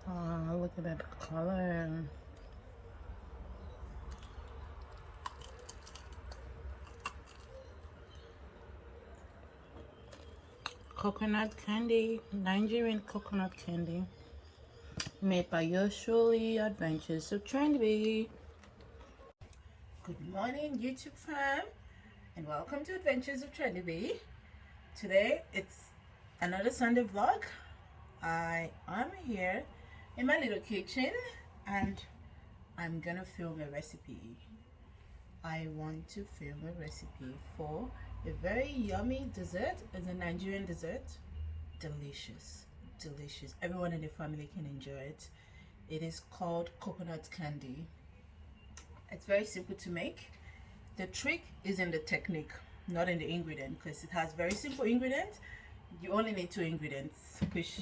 Look at that color. Coconut candy, Nigerian coconut candy, made by yours truly, Adventures of Trendy. Good morning, YouTube fam, and welcome to Adventures of Trendy. Today it's another Sunday vlog. I am here in my little kitchen and I'm gonna film a recipe. I want to film a recipe for a very yummy dessert. It's a Nigerian dessert. Delicious, delicious. Everyone in the family can enjoy it. It is called coconut candy. It's very simple to make. The trick is in the technique, not in the ingredient, because it has very simple ingredients. You only need two ingredients, which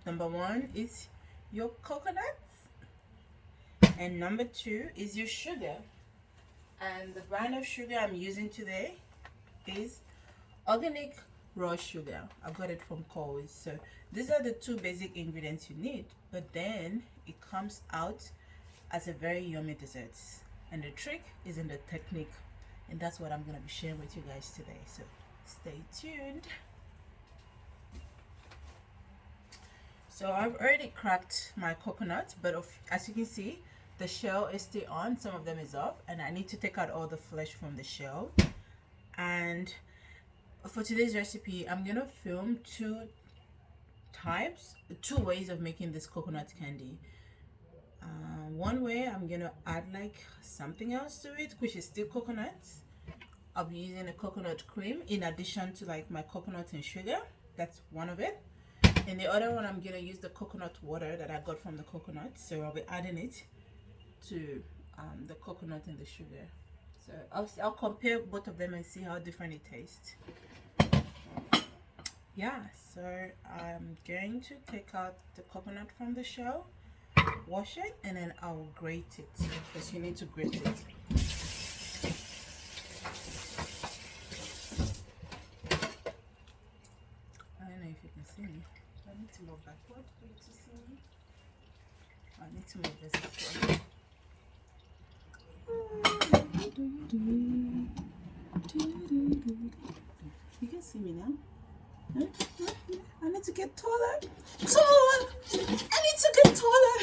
number one is your coconuts and number two is your sugar. And the brand of sugar I'm using today is organic raw sugar. I got it from Coles. So these are the two basic ingredients you need, but then it comes out as a very yummy dessert. And the trick is in the technique, and that's what I'm going to be sharing with you guys today. So stay tuned. So I've already cracked my coconut, but as you can see, the shell is still on. Some of them is off, and I need to take out all the flesh from the shell. And for today's recipe, I'm gonna film two ways of making this coconut candy. One way I'm gonna add like something else to it, which is still coconut. I'll be using a coconut cream in addition to like my coconut and sugar. That's one of it. And the other one, I'm gonna use the coconut water that I got from the coconut. So I'll be adding it to the coconut and the sugar. So I'll compare both of them and see how different it tastes. Yeah, so I'm going to take out the coconut from the shell, wash it, and then I'll grate it, because you need to grate it. I don't know if you can see me. I need to move backward for you to see me. I need to move this backward. You can see me now. Huh? I need to get taller. Tall! I need to get taller.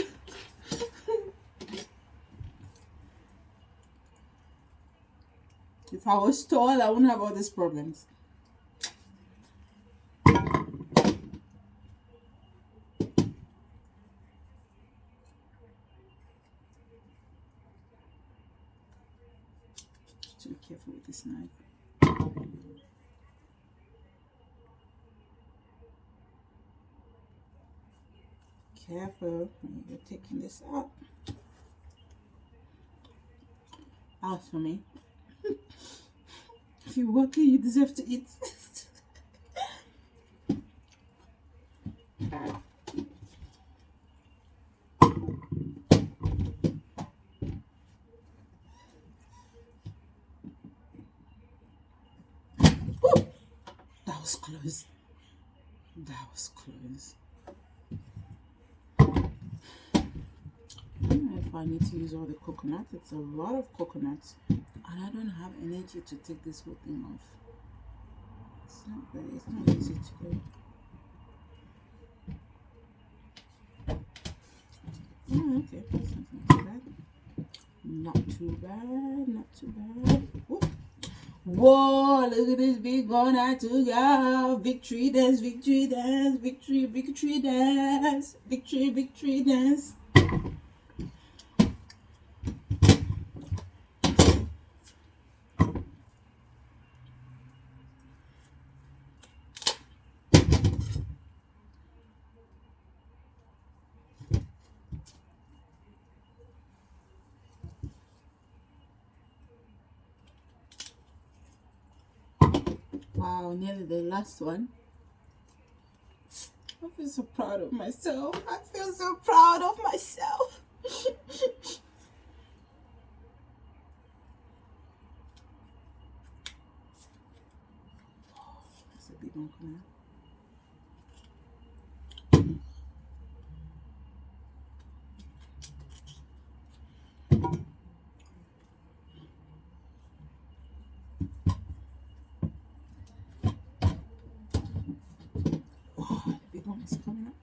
If I was tall, I wouldn't have all these problems. Be careful with this knife. Careful when you're taking this out. Out for me. If you're working, you deserve to eat. Woo! That was close. That was close. I don't know if I need to use all the coconut. It's a lot of coconuts, and I don't have energy to take this whole thing off. It's not easy to do. Oh, okay, that's not too bad. Not too bad, not too bad. Whoop. Whoa, look at this big one I took out. Victory dance, victory dance, victory, victory dance, victory, victory dance. Wow, nearly the last one. I feel so proud of myself. I feel so proud of myself. That's a big one coming out. Oh, the big one is coming up.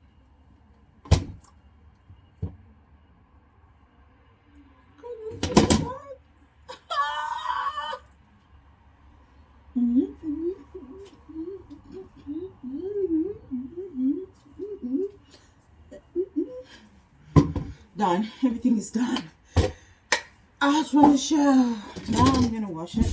Done. Everything is done. Out from the show. Now I'm gonna wash it.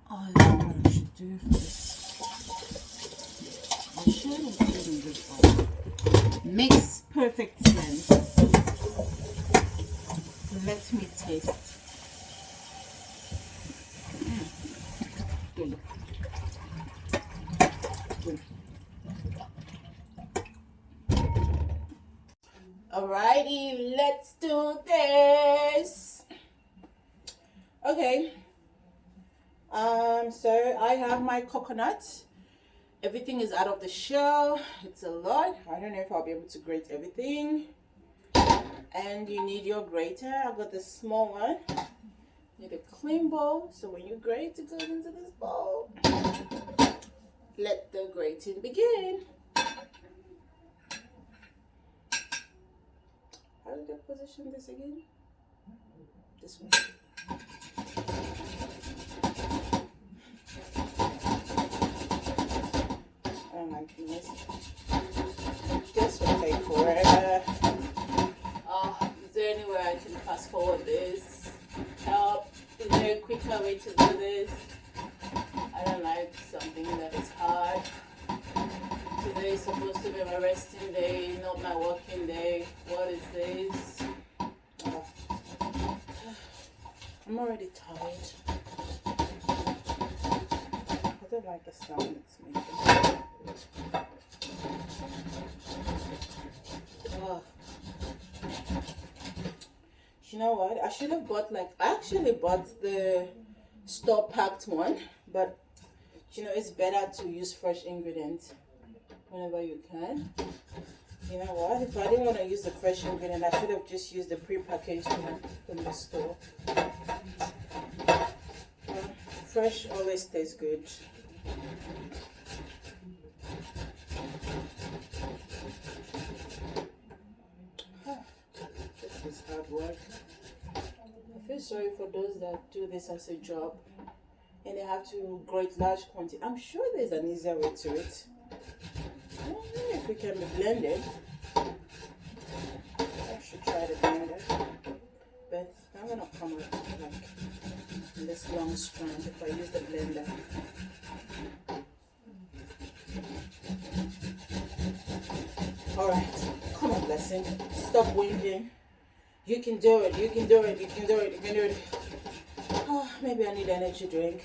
Oh, that's what I should do for this. I should have done this one. Makes perfect sense. Let me taste. Good. Good. Alrighty, let's do this. Okay. So I have my coconut. Everything is out of the shell. It's a lot. I don't know if I'll be able to grate everything. And you need your grater. I've got the small one. You need a clean bowl. So when you grate, it goes into this bowl. Let the grating begin. How did I position this again? This one. I don't like this. This will take forever. Is there any way I can fast forward this? Help. Is there a quicker way to do this? I don't like something that is hard. Today is supposed to be my resting day, not my working day. What is this? I'm already tired. I don't like the sound it's making. You know what? I should have bought I actually bought the store packed one, but you know it's better to use fresh ingredients whenever you can. You know what? If I didn't want to use the fresh ingredient, I should have just used the pre-packaged one from the store. Fresh always tastes good. This is hard work. I feel sorry for those that do this as a job and they have to grate large quantity. I'm sure there's an easier way to it. I don't know if it can be blended. I should try to blend it. But I'm gonna come out in this long strand if I use the blender. Alright, come on, Blessing. Stop whinging. You can do it, you can do it, you can do it, you can do it. Oh, maybe I need an energy drink.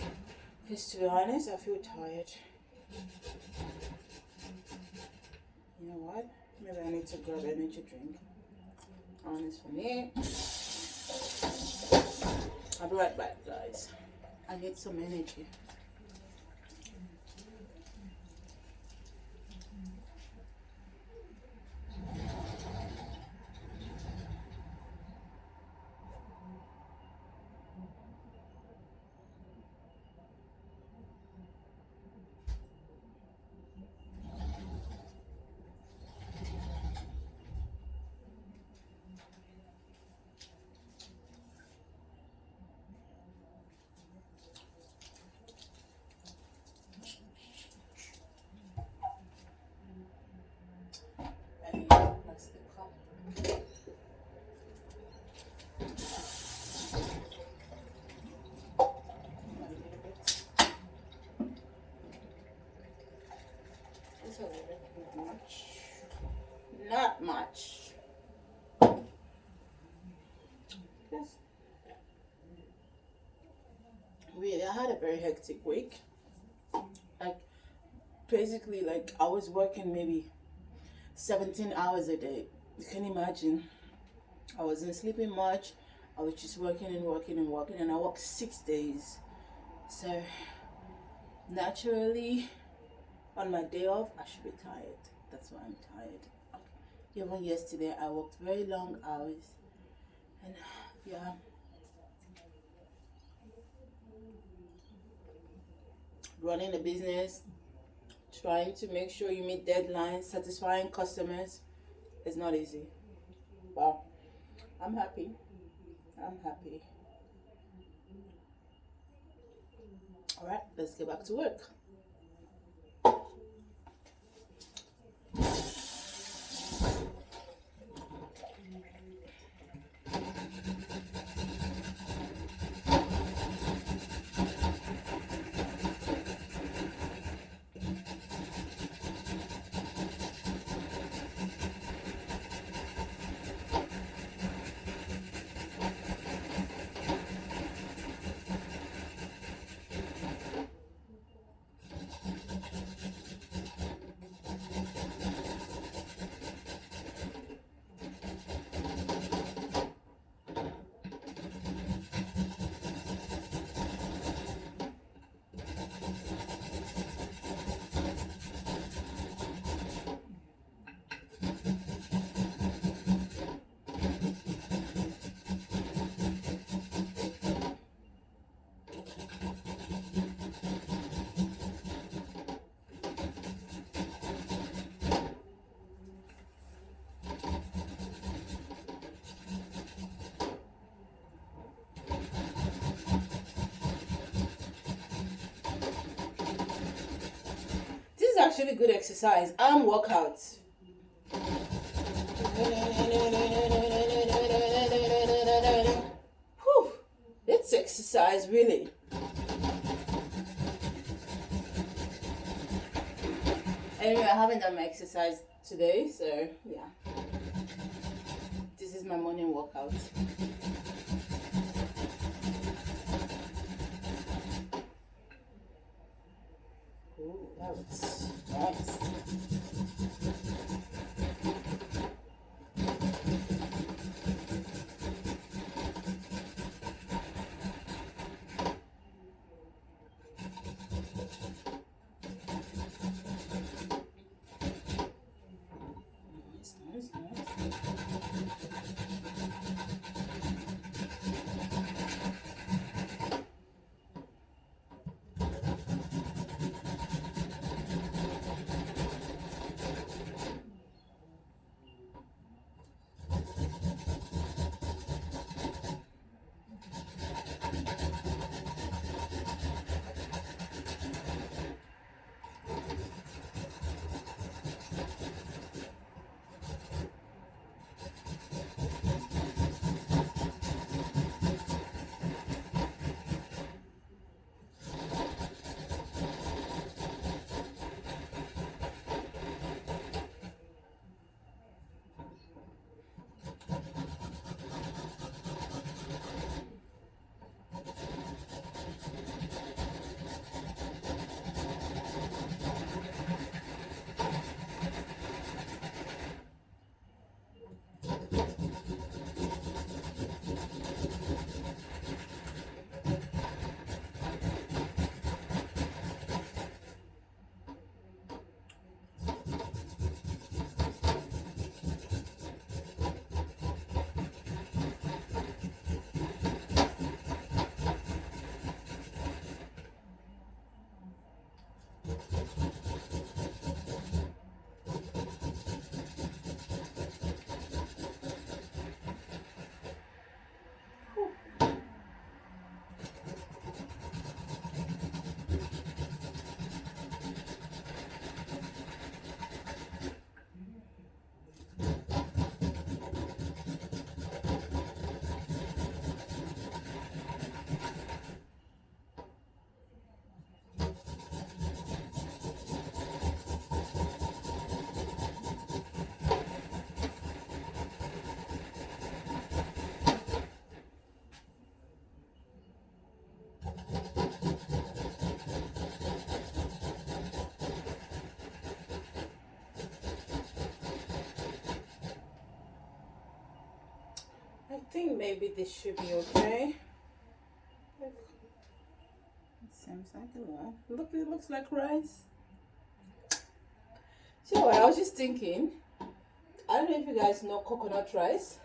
Because to be honest, I feel tired. You know what? Maybe I need to grab an energy drink. Honest for me. I'll be right back, guys. I need some energy. Not much. Really, I had a very hectic week. Like basically, like I was working maybe 17 hours a day. You can imagine. I wasn't sleeping much. I was just working and working and working, and I worked 6 days. So naturally, on my day off, I should be tired. That's why I'm tired. Even yesterday, I worked very long hours, and yeah, running a business, trying to make sure you meet deadlines, satisfying customers is not easy. But I'm happy. I'm happy. All right, let's get back to work. This is actually good exercise and workout. Whew, it's exercise really. Anyway, I haven't done my exercise today, so yeah. This is my morning workout. Ooh, that looks nice. Nice, nice, nice. I think maybe this should be okay. It seems like a lot. Look, it looks like rice. So I was just thinking, I don't know if you guys know coconut rice.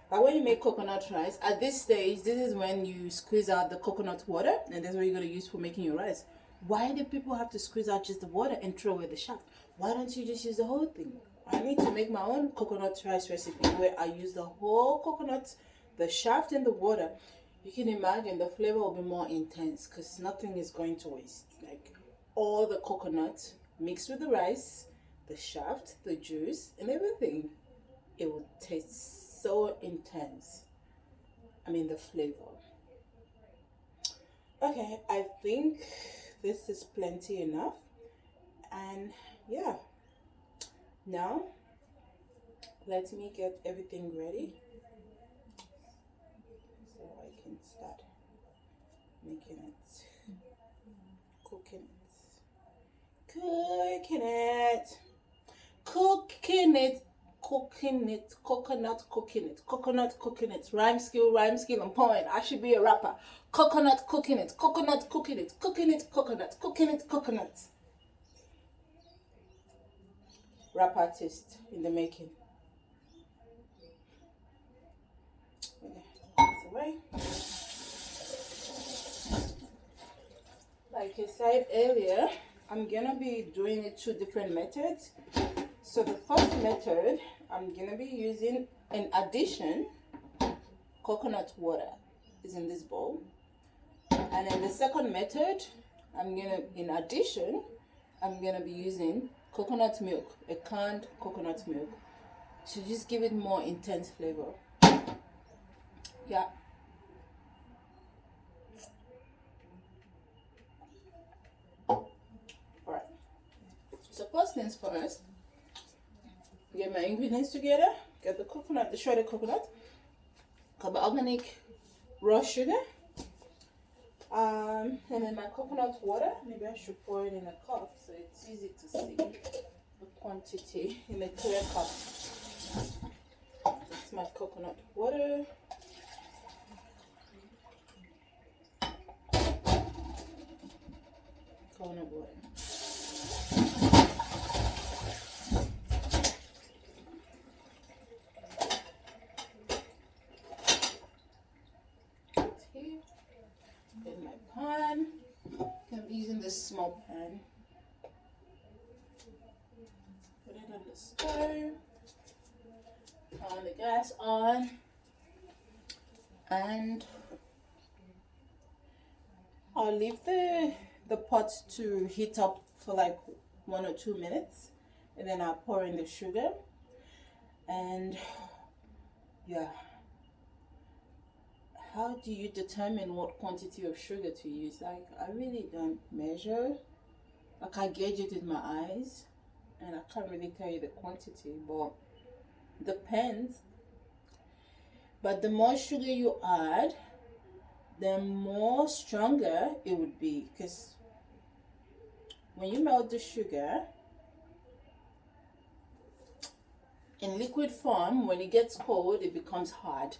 But when you make coconut rice, at this stage, this is when you squeeze out the coconut water, and that's what you're going to use for making your rice. Why do people have to squeeze out just the water and throw away the shaft? Why don't you just use the whole thing? I need to make my own coconut rice recipe where I use the whole coconut, the shaft and the water. You can imagine the flavor will be more intense because nothing is going to waste. Like all the coconut mixed with the rice, the shaft, the juice, and everything. It will taste so intense. I mean, the flavor. Okay, I think this is plenty enough. And yeah, now let me get everything ready so I can start making it, cooking cooking it. Rhyme skill on point. I should be a rapper. Coconut, cooking it, coconut. Rap artist in the making. Okay, that's away. Like I said earlier, I'm gonna be doing it 2 different methods. So the first method, I'm gonna be using, in addition, coconut water is in this bowl. And in the second method, I'm gonna be using coconut milk, a canned coconut milk, to just give it more intense flavor. Yeah. Alright. So first things first, get my ingredients together. Get the coconut, the shredded coconut, cup of organic raw sugar, and then my coconut water. Maybe I should pour it in a cup so it's easy to see the quantity in a clear cup. That's my coconut water. Coconut water. In my pan, I'm using this small pan. Put it on the stove, turn the gas on, and I'll leave the pot to heat up for like 1 or 2 minutes, and then I'll pour in the sugar. And yeah, how do you determine what quantity of sugar to use? Like, I really don't measure. Like, I gauge it with my eyes, and I can't really tell you the quantity, but depends. But the more sugar you add, the more stronger it would be, because when you melt the sugar in liquid form, when it gets cold, it becomes hard.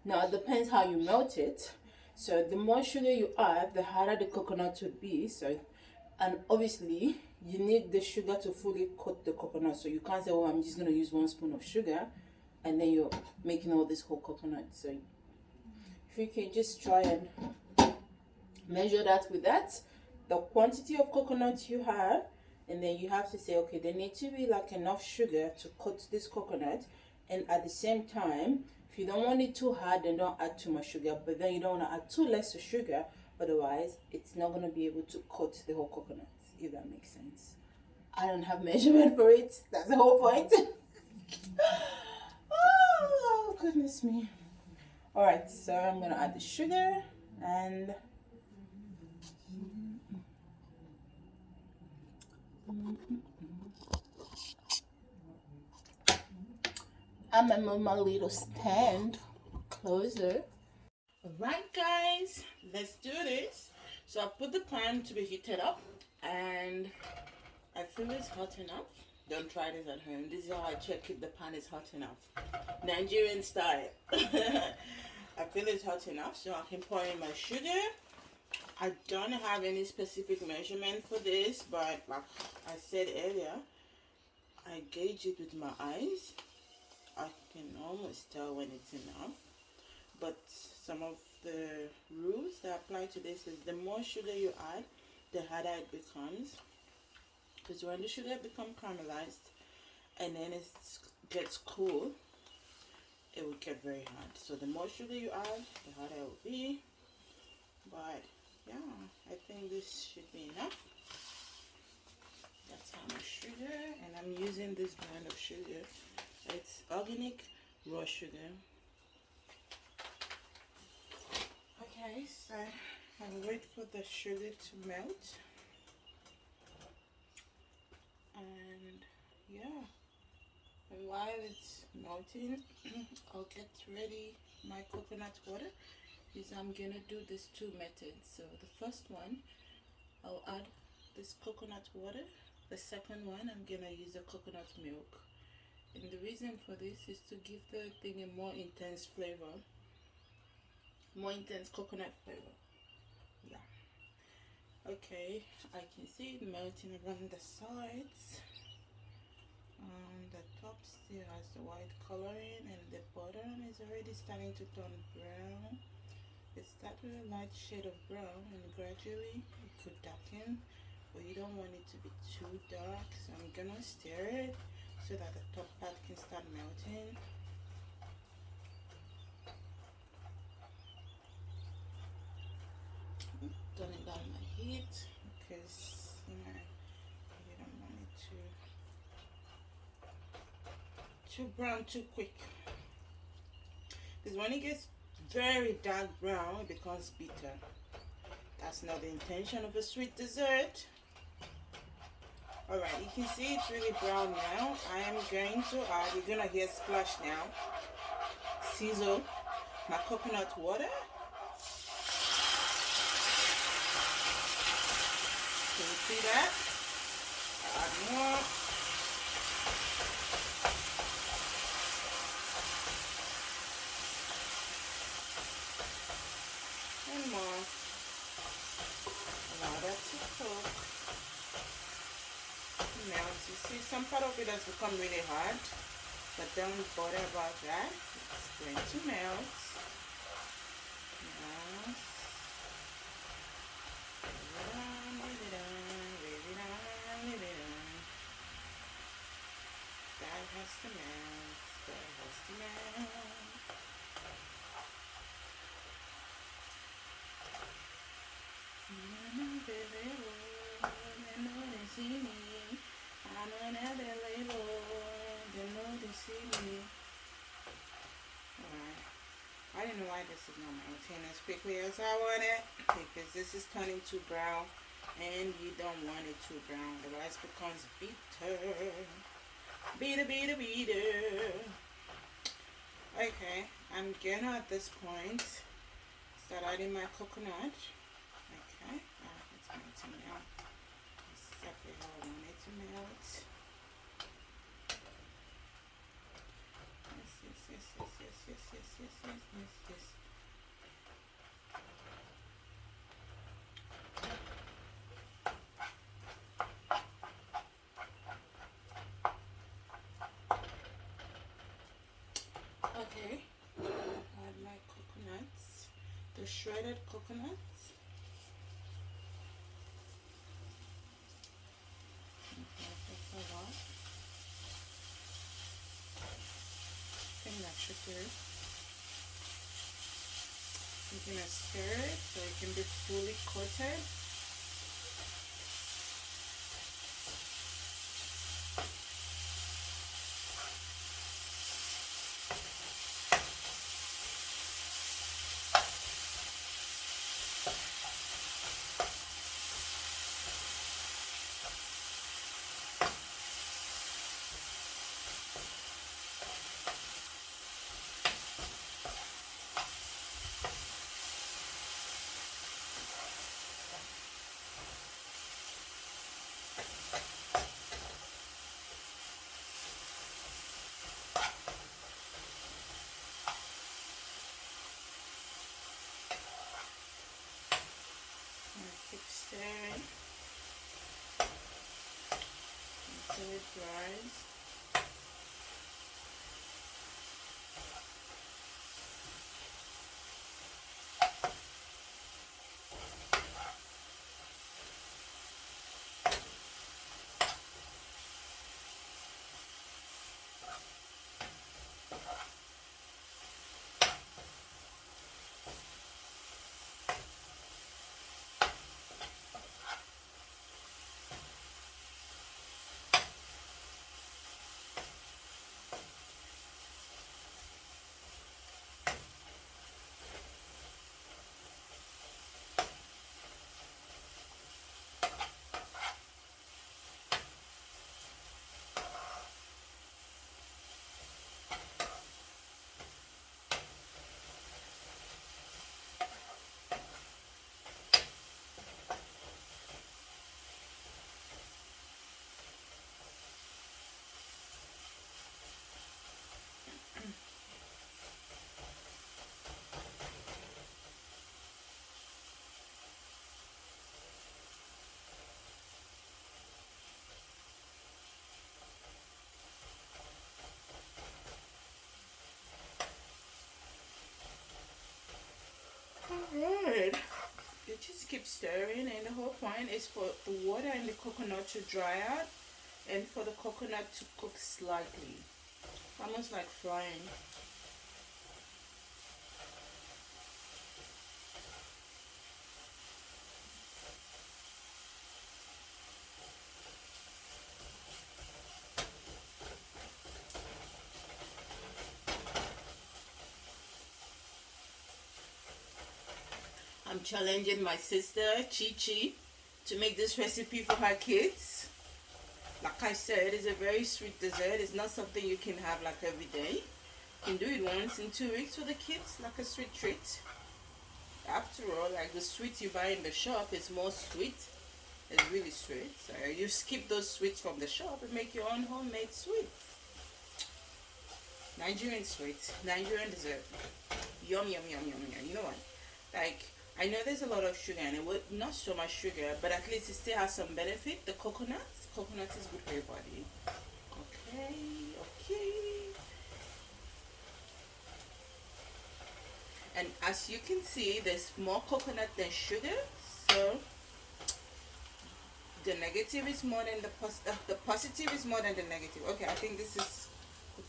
Now, it depends how you melt it. So the more sugar you add, the harder the coconut would be. So, and obviously, you need the sugar to fully coat the coconut. So you can't say, oh, I'm just going to use 1 spoon of sugar, and then you're making all this whole coconut. So if you can just try and measure that with that, the quantity of coconut you have, and then you have to say, okay, there needs to be like enough sugar to coat this coconut. And at the same time, if you don't want it too hard, then don't add too much sugar, but then you don't want to add too less of sugar, otherwise it's not going to be able to coat the whole coconut, if that makes sense. I don't have measurement for it, that's the whole point. Oh goodness me. All right, so I'm going to add the sugar, and I'm gonna move my little stand closer. Alright guys, let's do this. So I put the pan to be heated up, and I feel it's hot enough. Don't try this at home. This is how I check if the pan is hot enough. Nigerian style. feel it's hot enough, so I can pour in my sugar. I don't have any specific measurement for this, but like I said earlier, I gauge it with my eyes. I can almost tell when it's enough. But some of the rules that apply to this is the more sugar you add, the harder it becomes. Because when the sugar becomes caramelized and then it gets cool, it will get very hard. So the more sugar you add, the harder it will be. But yeah, I think this should be enough. That's how much sugar, and I'm using this brand of sugar. It's organic raw sugar. Okay, so I'll wait for the sugar to melt. And yeah, and while it's melting, I'll get ready my coconut water. Is I'm gonna do these two methods. So the first one, I'll add this coconut water. The second one, I'm gonna use the coconut milk. And the reason for this is to give the thing a more intense flavor, more intense coconut flavor. Yeah. Okay, I can see it melting around the sides. The top still has the white coloring, and the bottom is already starting to turn brown. It starts with a light shade of brown, and gradually it could darken, but you don't want it to be too dark, so I'm gonna stir it so that the top part can start melting. I'm turning down my heat because you don't want it too brown too quick. Because when it gets very dark brown, it becomes bitter. That's not the intention of a sweet dessert. Alright, you can see it's really brown now. I am going to add, you're gonna hear splash now, sizzle my coconut water. Can you see that? Add more. And more. Allow that to cook. Melt. You see, some part of it has become really hard, but don't bother about that. It's going to melt. Yes. That has to melt. That has to melt. I don't know why this is not melting as quickly as I want it, because this is turning too brown and you don't want it too brown, otherwise it becomes bitter. Bitter. Okay, I'm gonna at this point start adding my coconut. Okay, it's melting now. Exactly how I want it to melt. Yes. Okay, add my coconuts, the shredded coconuts. That's a lot. I think that should do it. I'm gonna stir it so it can be fully coated. keep stirring until it dries. Alright. You just keep stirring, and the whole point is for the water and the coconut to dry out and for the coconut to cook slightly. Almost like frying. I'm challenging my sister, Chi Chi, to make this recipe for her kids. Like I said, it's a very sweet dessert. It's not something you can have like every day. You can do it once in 2 weeks for the kids, like a sweet treat. After all, like the sweets you buy in the shop is more sweet. It's really sweet. So you skip those sweets from the shop and make your own homemade sweets. Nigerian sweets, Nigerian dessert. Yum, yum, yum, yum, yum. You know what? Like, I know there's a lot of sugar in it, well, not so much sugar, but at least it still has some benefit. The coconut is good for your body. Okay, okay. And as you can see, there's more coconut than sugar, so the negative is more than the positive is more than the negative. Okay, I think this is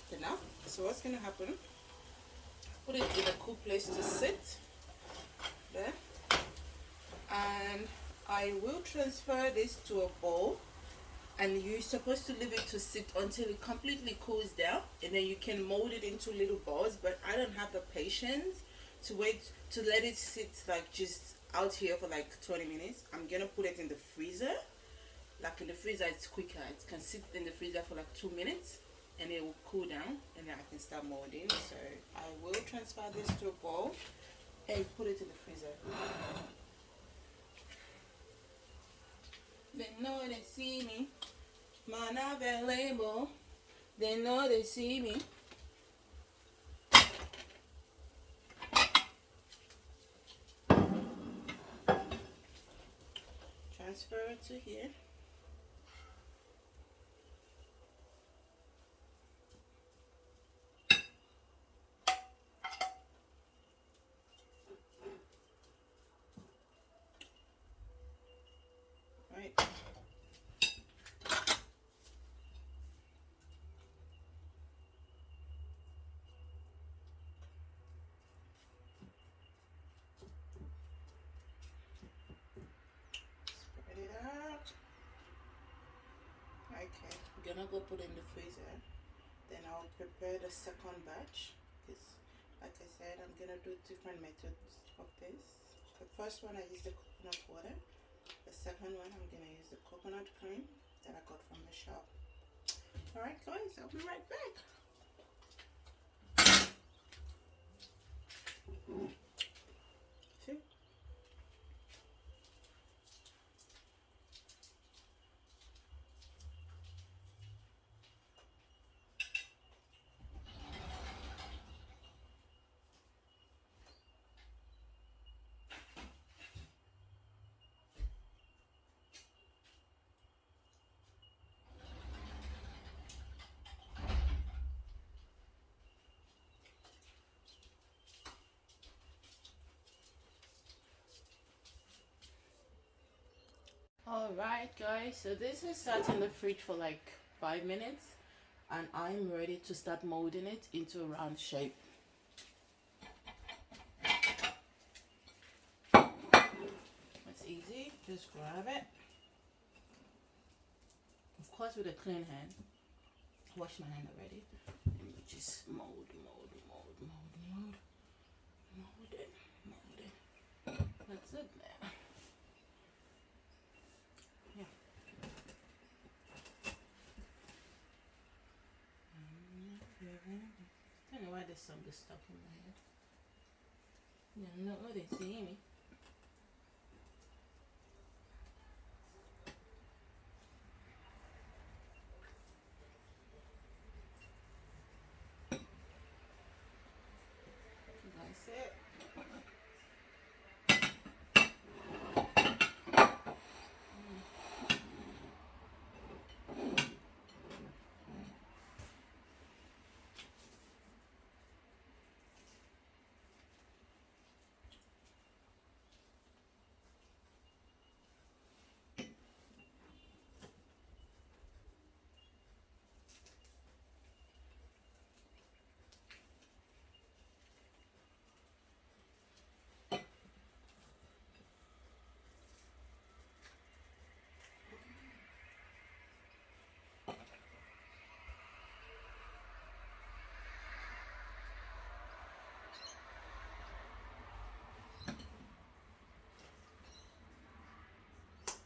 good enough. So what's gonna happen? Put it in a cool place to sit there, and I will transfer this to a bowl, and you're supposed to leave it to sit until it completely cools down, and then you can mold it into little balls. But I don't have the patience to wait to let it sit like just out here for like 20 minutes. I'm gonna put it in the freezer. Like in the freezer, it's quicker. It can sit in the freezer for like 2 minutes, and it will cool down, and then I can start molding. So I will transfer this to a bowl and put it in the freezer. They know they see me. Man available. They know they see me. Transfer it to here. Right. Spread it out. Okay, I'm gonna go put it in the freezer. Then I'll prepare the second batch. Because, like I said, I'm gonna do different methods of this. The first one I use the coconut water. The second one I'm gonna use the coconut cream that I got from the shop. Alright guys, I'll be right back. See? Alright guys, so this is sat in the fridge for like 5 minutes and I'm ready to start molding it into a round shape. It's easy, just grab it. Of course with a clean hand. Wash my hand already. And you just mold it. That's it now. Yeah. I don't know why there's something stuck in my head. Yeah, no, they see me. That's it.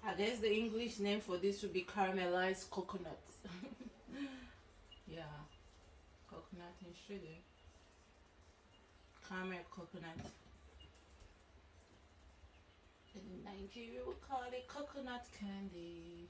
I guess the English name for this would be caramelized coconuts. Yeah, coconut and sugar. Caramel coconut. In Nigeria we call it coconut candy.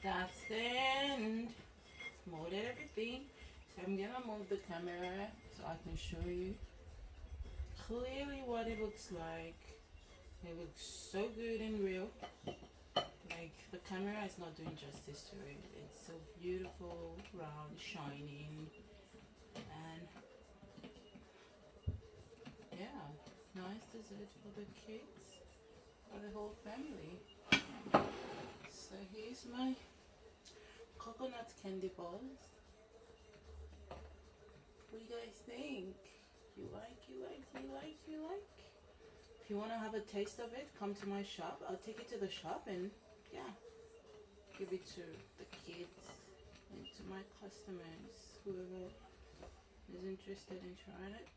That's the end. Molded everything. So I'm gonna move the camera so I can show you clearly what it looks like. It looks so good in real. Like the camera is not doing justice to it. It's so beautiful, round, shining, and yeah, nice dessert for the kids, for the whole family. So here's my coconut candy balls. What do you guys think? You like? If you want to have a taste of it, come to my shop. I'll take it to the shop and yeah, give it to the kids and to my customers, whoever is interested in trying it.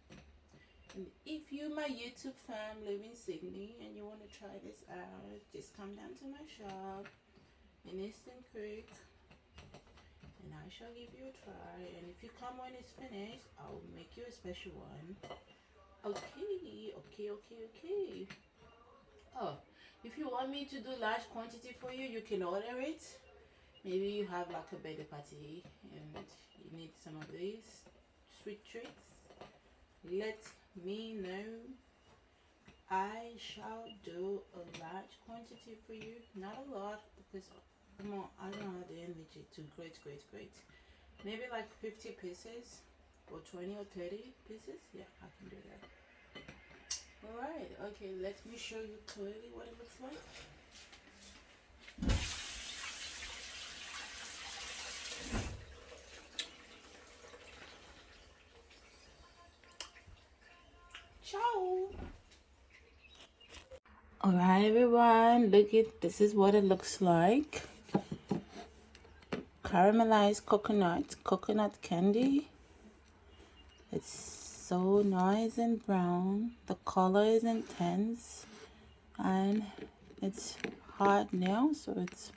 And if you my YouTube fam live in Sydney and you want to try this out, just come down to my shop in Eastern Creek and I shall give you a try. And if you come when it's finished, I'll make you a special one. Okay. Oh, if you want me to do large quantity for you, you can order it. Maybe you have like a birthday party and you need some of these sweet treats. Let me know. I shall do a large quantity for you. Not a lot because I don't have the energy to great. Maybe like 50 pieces or 20 or 30 pieces. Yeah, I can do that. Alright, okay, let me show you clearly what it looks like. Ciao! Alright everyone, look at this is what it looks like. Caramelized coconut candy. It's so nice and brown. The color is intense and it's hard now, so it's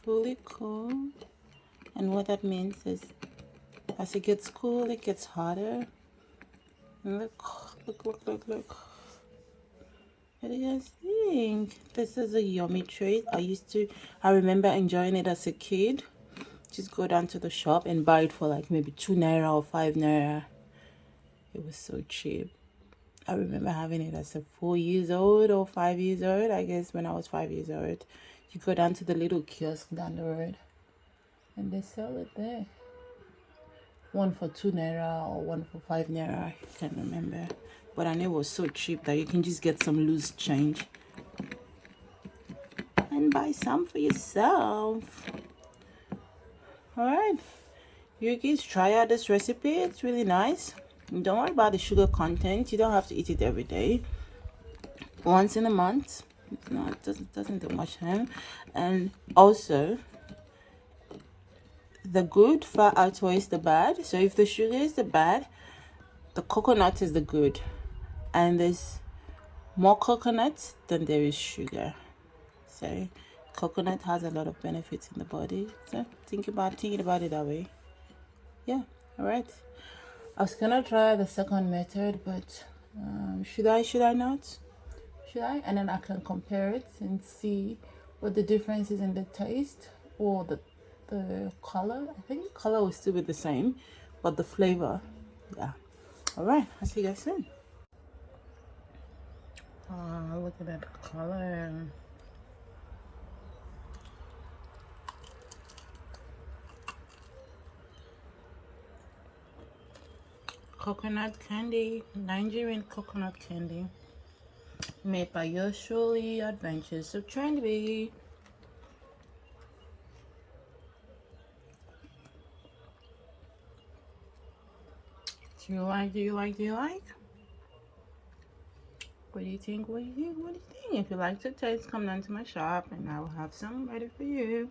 fully cool. And what that means is as it gets cool, it gets hotter. And look. What do you guys think? This is a yummy treat. I remember enjoying it as a kid. Just go down to the shop and buy it for like maybe 2 naira or 5 naira. It was so cheap. I remember having it as a 4 years old or 5 years old. I guess when I was 5 years old. You go down to the little kiosk down the road and they sell it there. One for 2 naira or one for 5 naira. I can't remember. But I know it was so cheap that you can just get some loose change and buy some for yourself. Alright, you guys try out this recipe. It's really nice. Don't worry about the sugar content. You don't have to eat it every day. Once in a month. No, it doesn't do much harm. And also, the good far outweighs the bad. So if the sugar is the bad, the coconut is the good. And there's more coconut than there is sugar. So coconut has a lot of benefits in the body. So thinking about it that way. Yeah, all right. I was gonna try the second method, but should I not? Should I? And then I can compare it and see what the difference is in the taste or the color. I think the color will still be the same, but the flavor, yeah. All right, I'll see you guys soon. Look at that color. Coconut candy, Nigerian coconut candy, made by Yoshuli Adventures of Trendy. Do you like? What do you think? If you like the taste, come down to my shop and I will have some ready for you.